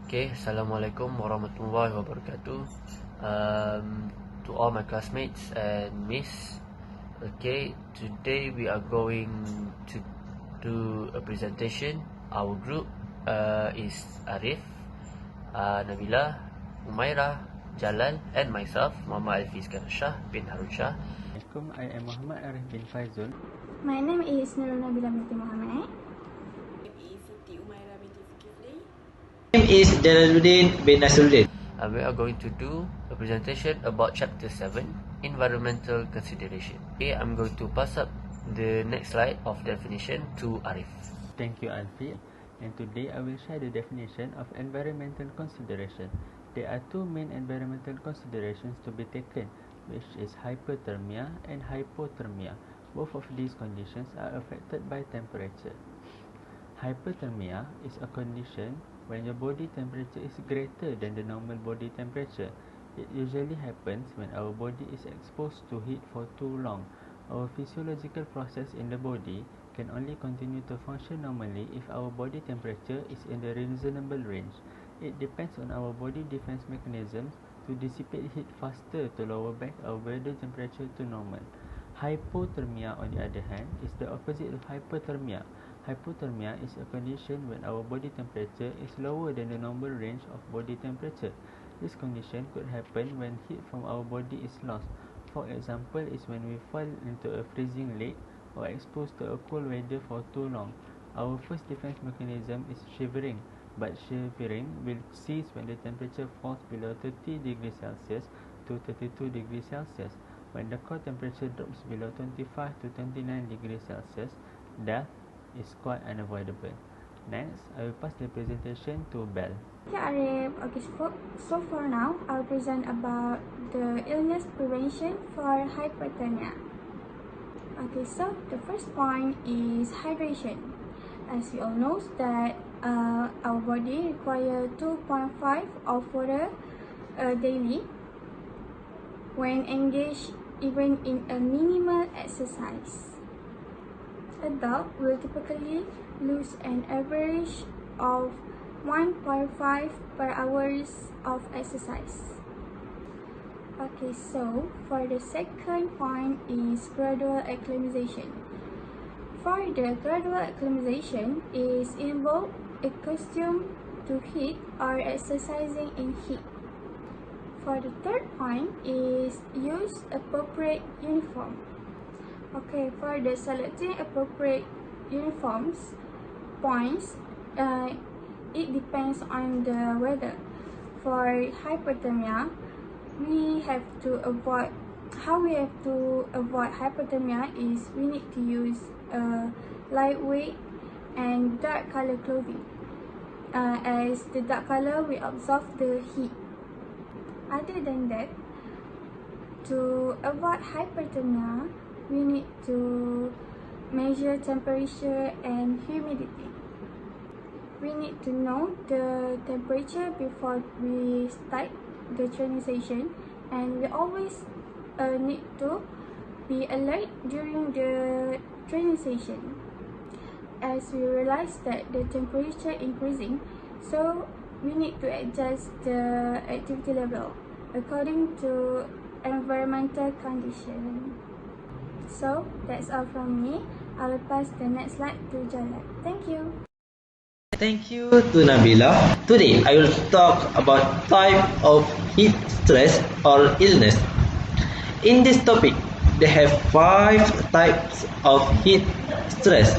Okay, Assalamualaikum warahmatullahi wabarakatuh. To all my classmates and miss. Okay, today we are going to do a presentation. Our group is Arif, Nabila, Umairah, Jalal, and myself, Muhammad Alfiz Shah bin Harun Shah. Assalamualaikum, I am Muhammad Arif bin Faizul. My name is Nurul Nabila binti Muhammad. My name is Jalaluddin bin Nasruddin. We are going to do a presentation about chapter 7, environmental consideration. Okay, I'm going to pass up the next slide of definition to Arif. Thank you, Alfi. And today I will share the definition of environmental consideration. There are two main environmental considerations to be taken, which is hyperthermia and hypothermia. Both of these conditions are affected by temperature. Hyperthermia is a condition when your body temperature is greater than the normal body temperature. It usually happens when our body is exposed to heat for too long. Our physiological process in the body can only continue to function normally if our body temperature is in the reasonable range. It depends on our body defense mechanisms to dissipate heat faster to lower back our body temperature to normal. Hypothermia, on the other hand, is the opposite of hyperthermia. Hypothermia is a condition when our body temperature is lower than the normal range of body temperature. This condition could happen when heat from our body is lost. For example, is when we fall into a freezing lake or exposed to a cold weather for too long. Our first defense mechanism is shivering, but shivering will cease when the temperature falls below 30 degrees Celsius to 32 degrees Celsius. When the core temperature drops below 25 to 29 degrees Celsius, death is quite unavoidable. Next, I will pass the presentation to Belle. Okay, Arif. Okay, so for now, I'll present about the illness prevention for hyperthermia. Okay, so the first point is hydration. As we all know that our body requires 2.5 of water daily when engaged even in a minimal exercise. Adult will typically lose an average of 1.5 per hours of exercise. Okay, so for the second point is gradual acclimatization. For the gradual acclimatization is involve accustomed to heat or exercising in heat. For the third point is use appropriate uniform. Okay, for the selecting appropriate uniforms points, it depends on the weather. For hypothermia, how we have to avoid hypothermia is we need to use lightweight and dark color clothing, as the dark color will absorb the heat. Other than that, to avoid hypothermia, we need to measure temperature and humidity. We need to know the temperature before we start the training session, and we always need to be alert during the training session, as we realize that the temperature increasing, so we need to adjust the activity level according to environmental condition. So that's all from me. I will pass the next slide to Jalal. Thank you. Thank you to Nabila. Today I will talk about type of heat stress or illness. In this topic, they have 5 types of heat stress.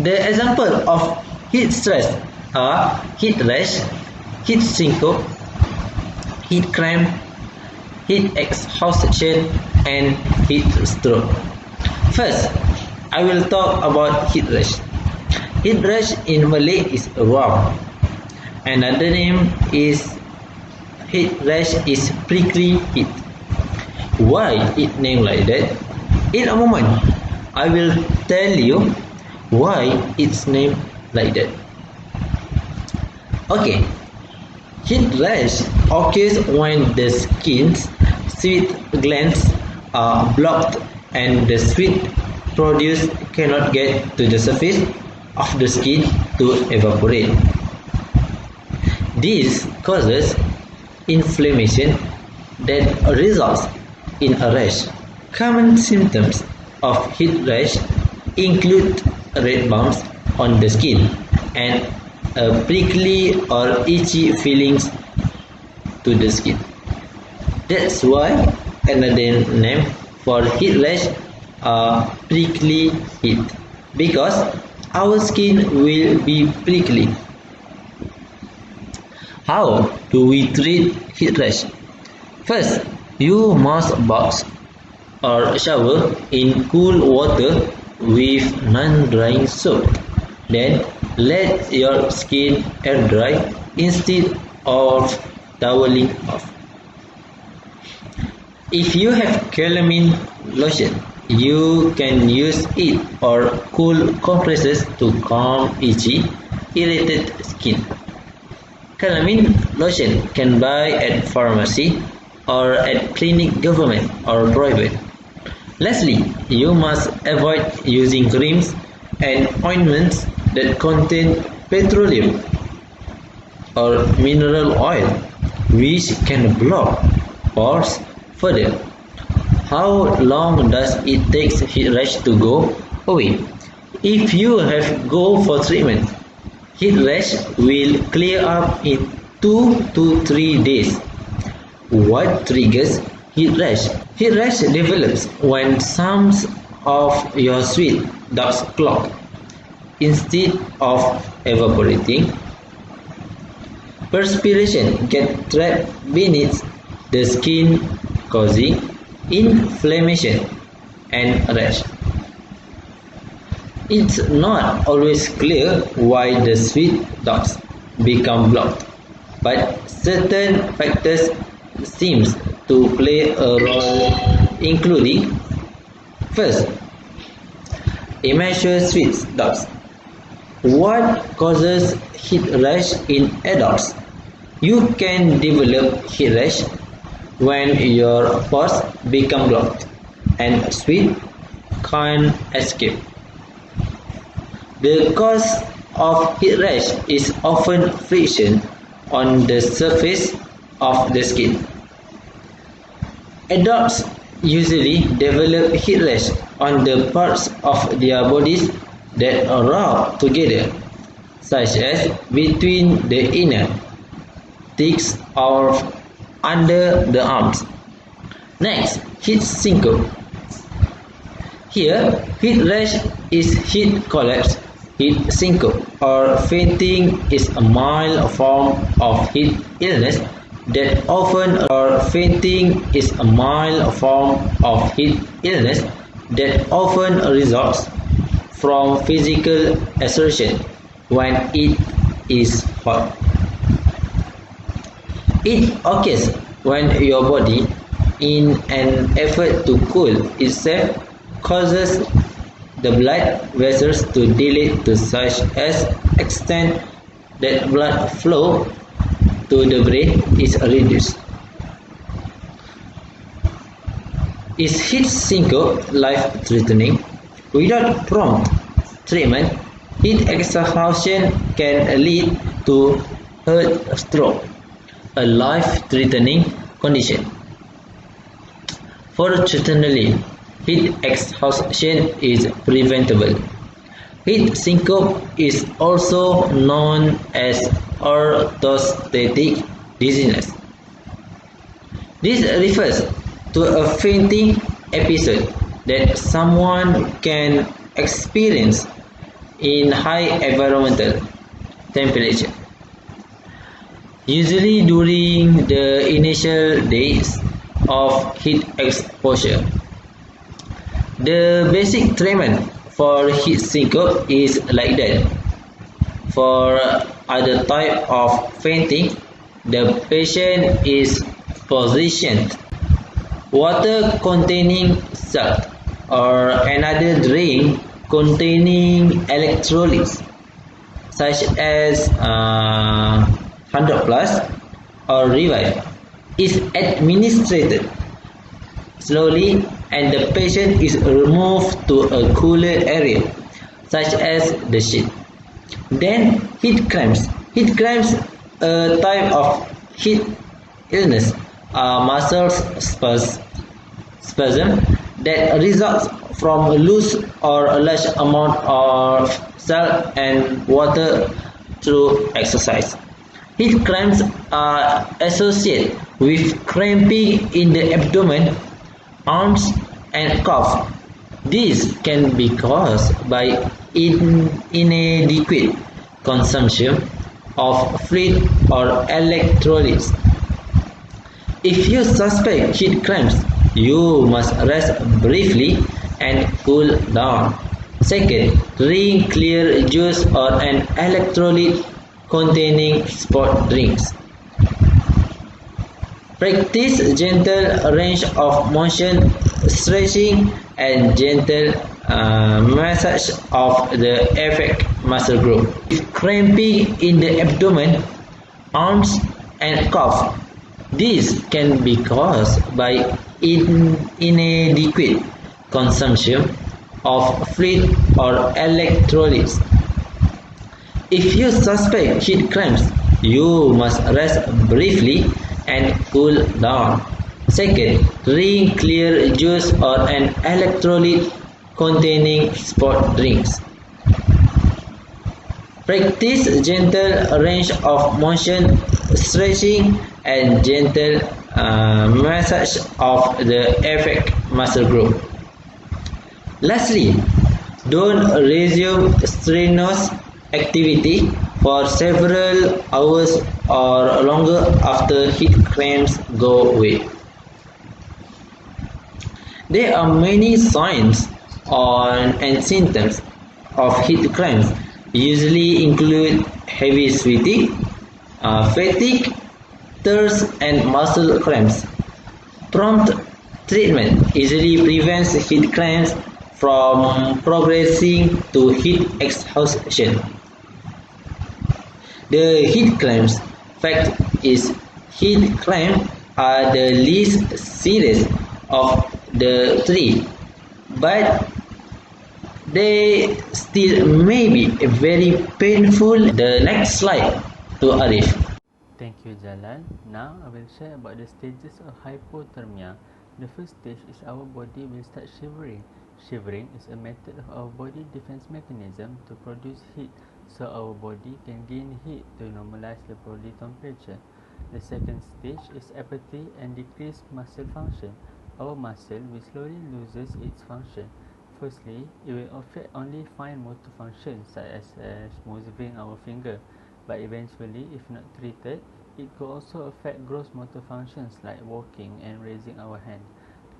The example of heat stress are heat rash, heat syncope, heat cramp, heat exhaustion, and heat stroke. First, I will talk about heat rash. Heat rash in Malay is rawam. Another name is heat rash is prickly heat. Why it named like that? In a moment, I will tell you why it's named like that. Okay, heat rash occurs when the skin's sweat glands are blocked and the sweat produced cannot get to the surface of the skin to evaporate. This causes inflammation that results in a rash. Common symptoms of heat rash include red bumps on the skin and a prickly or itchy feelings to the skin. That's why another name for heat rash are prickly heat, because our skin will be prickly. How do we treat heat rash? First, you must bath or shower in cool water with non-drying soap. Then let your skin air dry instead of toweling off. If you have calamine lotion, you can use it or cool compresses to calm itchy, irritated skin. Calamine lotion can buy at pharmacy or at clinic, government or private. Lastly, you must avoid using creams and ointments that contain petroleum or mineral oil, which can block pores further. How long does it take heat rash to go away? If you have go for treatment, heat rash will clear up in 2 to 3 days. What triggers heat rash? Heat rash develops when some of your sweat ducts clog. Instead of evaporating, perspiration gets trapped beneath the skin, causing inflammation and rash. It's not always clear why the sweat ducts become blocked, but certain factors seem to play a role, including: first, immature sweat ducts. What causes heat rash in adults? You can develop heat rash when your pores become blocked and sweat can't escape. The cause of heat rash is often friction on the surface of the skin. Adults usually develop heat rash on the parts of their bodies that rub together, such as between the inner thighs or under the arms. Next, heat syncope. Here, heat rash is heat collapse. Heat syncope or fainting is a mild form of heat illness that often results from physical exertion when it is hot. It occurs when your body, in an effort to cool itself, causes the blood vessels to dilate to such an extent that blood flow to the brain is reduced. Is heat syncope life-threatening? Without prompt treatment, heat exhaustion can lead to heart stroke, a life-threatening condition. Fortunately, heat exhaustion is preventable. Heat syncope is also known as orthostatic dizziness. This refers to a fainting episode that someone can experience in high environmental temperature, usually during the initial days of heat exposure. The basic treatment for heat syncope is like that. For other type of fainting, the patient is positioned water containing salt or another drink containing electrolytes such as 100 plus or Revive is administered slowly, and the patient is removed to a cooler area such as the sheet. Then heat cramps. Heat cramps, a type of heat illness, are muscle spasm that results from a loose or a large amount of salt and water through exercise. Heat cramps are associated with cramping in the abdomen, arms, and calf. This can be caused by inadequate consumption of fluid or electrolytes. If you suspect heat cramps, you must rest briefly and cool down. Second, drink clear juice or an electrolyte containing sport drinks. Practice gentle range of motion stretching and gentle massage of the affected muscle group. If cramping in the abdomen, arms, and calf, this can be caused by inadequate consumption of fluid or electrolytes. If you suspect heat cramps, you must rest briefly and cool down. Second, drink clear juice or an electrolyte containing sport drinks. Practice gentle range of motion stretching and gentle massage of the affected muscle group. Lastly, don't resume strenuous activity for several hours or longer after heat cramps go away. There are many signs and symptoms of heat cramps, usually include heavy sweating, fatigue, thirst, and muscle cramps. Prompt treatment easily prevents heat cramps from progressing to heat exhaustion. The heat cramps fact is heat cramps are the least serious of the three, but they still may be very painful. The next slide to Arif. Thank you, Jalan. Now I will share about the stages of hypothermia. The first stage is our body will start shivering. Shivering is a method of our body defense mechanism to produce heat so our body can gain heat to normalize the body temperature. The second stage is apathy and decreased muscle function. Our muscle will slowly loses its function. Firstly, it will affect only fine motor functions such as moving our finger, but eventually, if not treated, it could also affect gross motor functions like walking and raising our hand.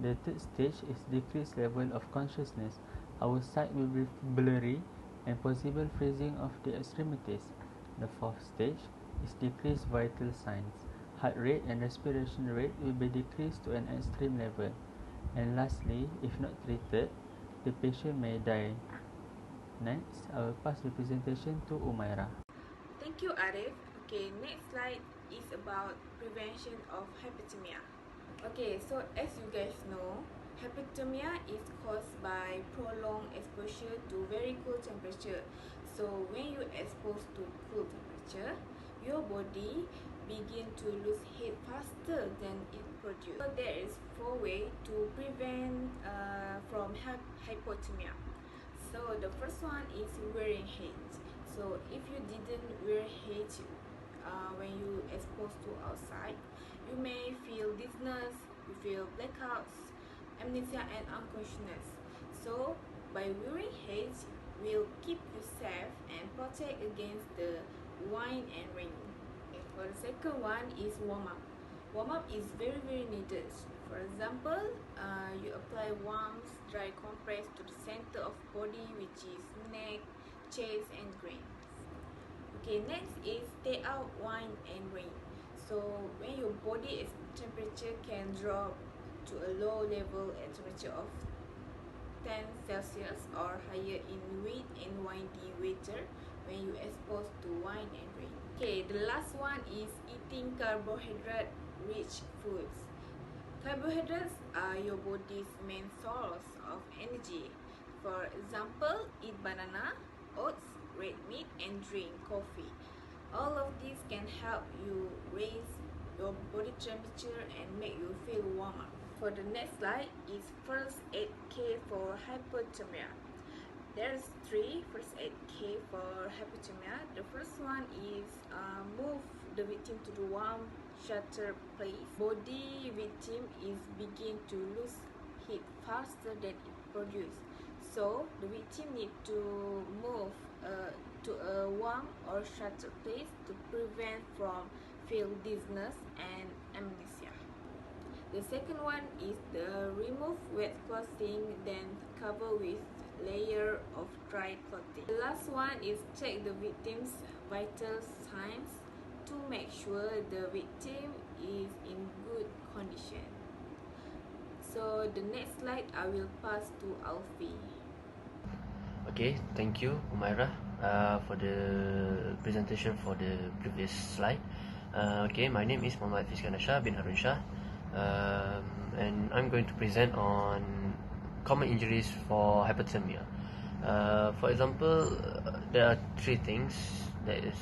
The third stage is decreased level of consciousness. Our sight will be blurry and possible freezing of the extremities. The fourth stage is decreased vital signs. Heart rate and respiration rate will be decreased to an extreme level. And lastly, if not treated, the patient may die. Next, I will pass the presentation to Umaira. Thank you, Arif. Okay, next slide is about prevention of hypothermia. Okay, so as you guys know, hypothermia is caused by prolonged exposure to very cool temperature. So when you expose to cool temperature, your body begin to lose heat faster than it produces. So there is 4 ways to prevent from hypothermia. So the first one is wearing hat. So if you didn't wear hat when you exposed to outside, you may feel dizziness, you feel blackouts, amnesia, and unconsciousness. So by wearing hat will keep you safe and protect against the wind and rain. Okay, for the second one is warm up. Warm up is very needed. For example, you apply warm dry compress to the center of body, which is neck, chest, and groin. Okay, next is stay out wind and rain. So when your body temperature can drop to a low level at temperature of 10 Celsius or higher in wet and windy weather when you expose to wind and rain. Okay, the last one is eating carbohydrate rich foods. Carbohydrates are your body's main source of energy. For example, eat banana, oats, red meat and drink coffee. All of these can help you raise your body temperature and make you feel warmer. For the next slide is first aid kit for hypothermia. There's 3 first aid kit for hypothermia. The first one is move the victim to the warm, sheltered place. Body victim is begin to lose heat faster than it produces. So the victim need to move to a warm or sheltered place to prevent from feel dizziness and amnesia. The second one is the remove wet clothing, then cover with layer of dry clothing. The last one is check the victim's vital signs to make sure the victim is in good condition. So the next slide I will pass to Alfie. Okay, thank you Umaira for the presentation for the previous slide. Okay, my name is Muhammad Fizkan Shah bin Harun Shah, and I'm going to present on common injuries for hypothermia. For example, there are 3 things. That is,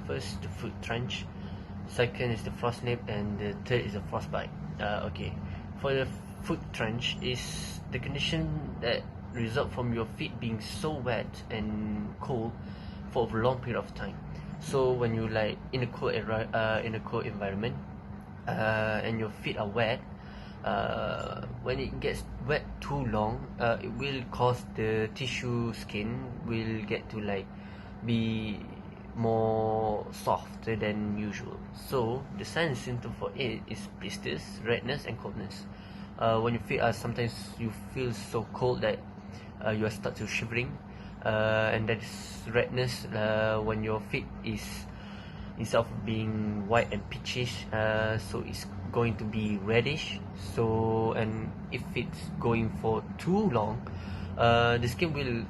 first the foot trench, second is the frost nip, and the third is the frostbite. Okay, for the foot trench is the condition that result from your feet being so wet and cold for a long period of time. So when you like in a cold environment, and your feet are wet, when it gets wet too long, it will cause the tissue skin will get to like be more softer than usual. So the sign and symptom for it is blisters, redness, and coldness. When your feet are sometimes you feel so cold that you start to shivering, and that is redness when your feet is, instead of being white and peachish, so it's going to be reddish. So, and if it's going for too long, the skin will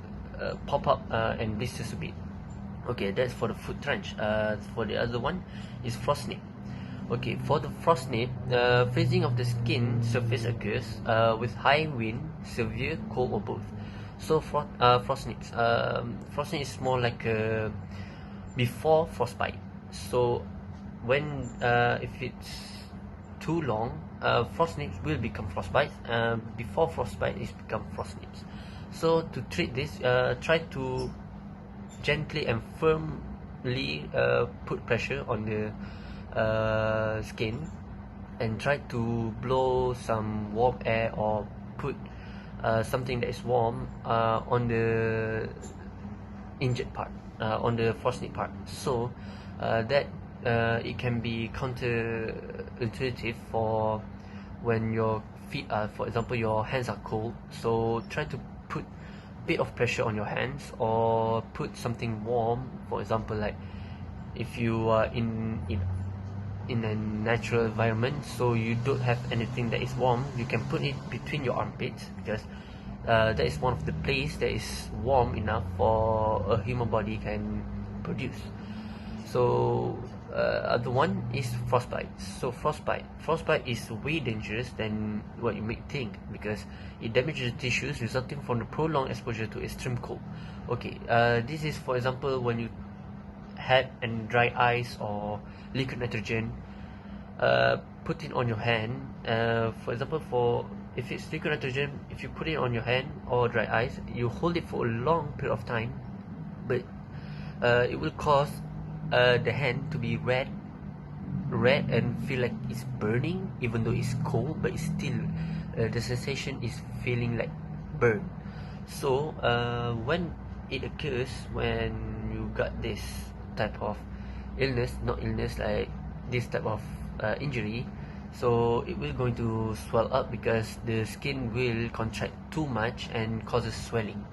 pop up and blisters a bit. Okay, that's for the foot trench. For the other one is frost nip. Okay, for the frost nip, freezing of the skin surface occurs with high wind, severe cold, or both. So frost nips. Frost nip is more like before frostbite. So when if it's too long, frost nips will become frostbite. Before frostbite, it's become frost nips. So to treat this, try to gently and firmly put pressure on the skin, and try to blow some warm air or put something that is warm on the injured part, on the frost nip part, so that it can be counterintuitive for when your feet are, for example, your hands are cold. So try to put a bit of pressure on your hands, or put something warm. For example, like if you are in a natural environment, so you don't have anything that is warm, you can put it between your armpits, because that is one of the place that is warm enough for a human body can produce. So other one is frostbite. So frostbite is way dangerous than what you may think, because it damages the tissues resulting from the prolonged exposure to extreme cold. Okay, this is, for example, when you had and dry ice or liquid nitrogen, put it on your hand. For example, if it's liquid nitrogen, if you put it on your hand or dry ice, you hold it for a long period of time, but it will cause the hand to be red and feel like it's burning, even though it's cold, but it's still the sensation is feeling like burn. So when it occurs, when you got this type of like this type of injury, so it will going to swell up, because the skin will contract too much and causes swelling.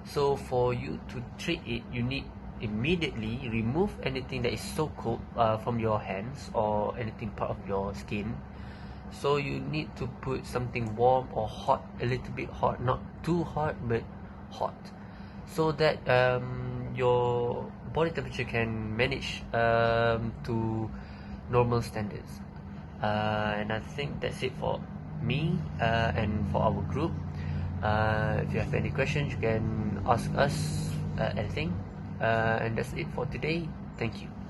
So for you to treat it, you need immediately remove anything that is so cold from your hands or anything part of your skin. So you need to put something warm or hot, a little bit hot, not too hot but hot, so that your body temperature can manage to normal standards. And I think that's it for me and for our group. If you have any questions, you can ask us anything. And that's it for today. Thank you.